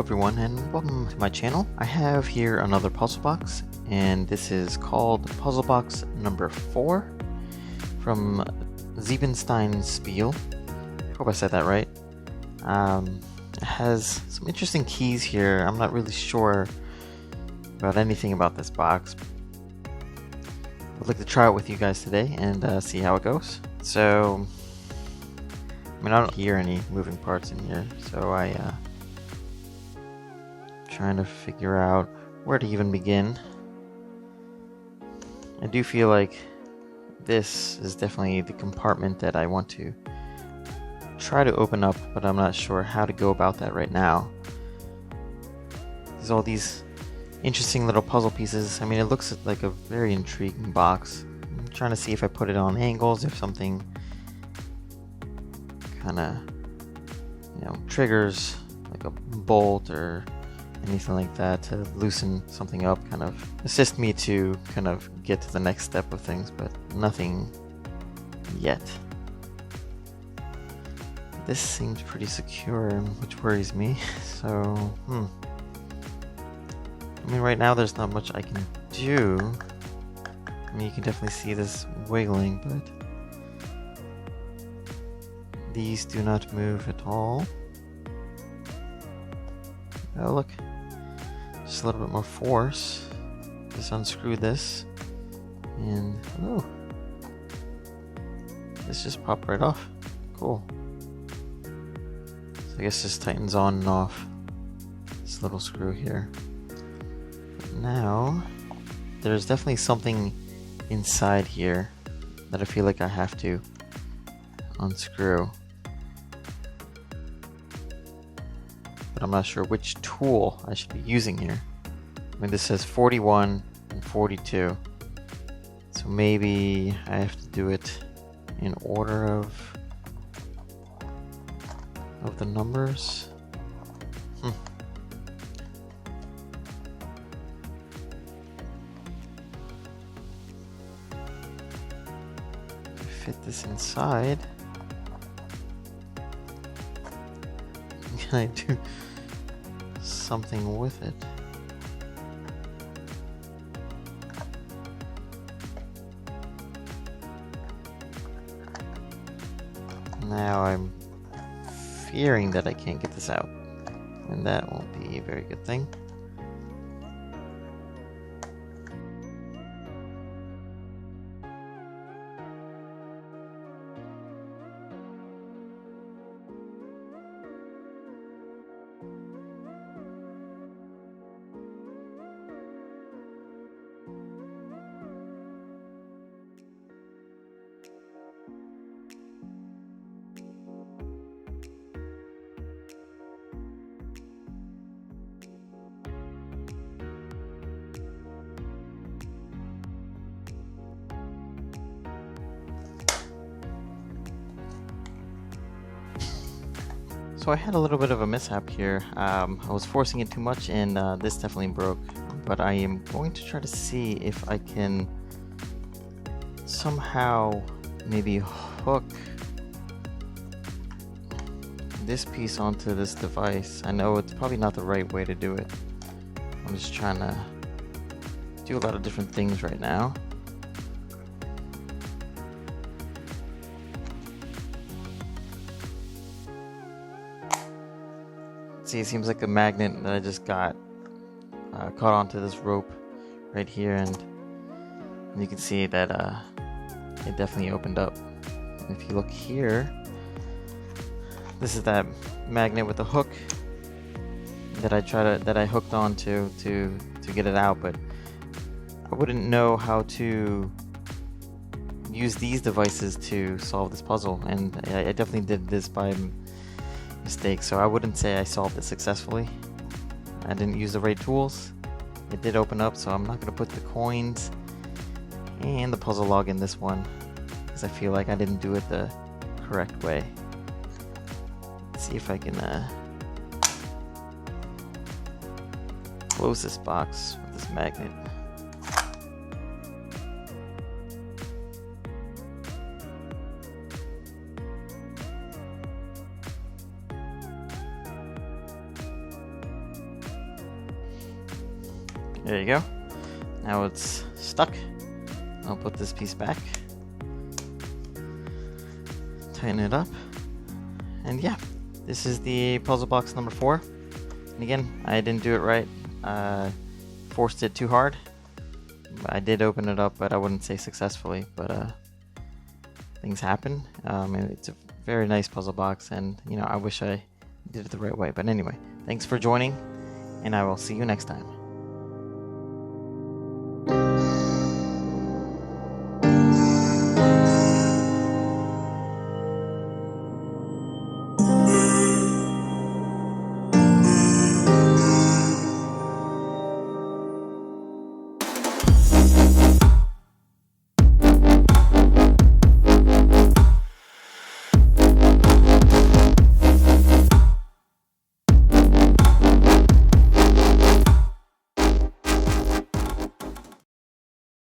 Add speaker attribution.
Speaker 1: everyone, and welcome to my channel. I have here another puzzle box, and this is called puzzle box number 4 from Siebenstein-Spiele. Hope I said that right. It has some interesting keys here. I'm not really sure about anything about this box. I'd like to try it with you guys today and see how it goes. So, I don't hear any moving parts in here, so trying to figure out where to even begin. I do feel like this is definitely the compartment that I want to try to open up, but I'm not sure how to go about that right now. There's all these interesting little puzzle pieces. I mean, it looks like a very intriguing box. I'm trying to see if I put it on angles, if something kind of, triggers like a bolt or anything like that to loosen something up, kind of assist me to kind of get to the next step of things, but nothing yet. This seems pretty secure, which worries me. So, I mean, right now there's not much I can do. I mean, you can definitely see this wiggling, but these do not move at all. Oh, look. Just a little bit more force. Just unscrew this. And, oh. This just popped right off. Cool. So I guess this tightens on and off this little screw here. But now, there's definitely something inside here that I feel like I have to unscrew. But I'm not sure which tool I should be using here. I mean, this says 41 and 42. So maybe I have to do it in order of the numbers. Fit this inside. Can I do something with it? Now I'm fearing that I can't get this out, and that won't be a very good thing. So I had a little bit of a mishap here. I was forcing it too much, and this definitely broke. But I am going to try to see if I can somehow maybe hook this piece onto this device. I know it's probably not the right way to do it. I'm just trying to do a lot of different things right now. See, it seems like a magnet that I just got caught onto this rope right here, and you can see that it definitely opened up. And if you look here, this is that magnet with the hook that I hooked onto to get it out, but I wouldn't know how to use these devices to solve this puzzle, and I definitely did this by mistake, so I wouldn't say I solved it successfully. I didn't use the right tools. It did open up, so I'm not going to put the coins and the puzzle log in this one because I feel like I didn't do it the correct way. Let's see if I can close this box with this magnet. There you go. Now it's stuck. I'll put this piece back. Tighten it up. And yeah, this is the puzzle box number 4. And again, I didn't do it right. Forced it too hard. I did open it up, but I wouldn't say successfully. But things happen. It's a very nice puzzle box, and I wish I did it the right way. But anyway, thanks for joining, and I will see you next time.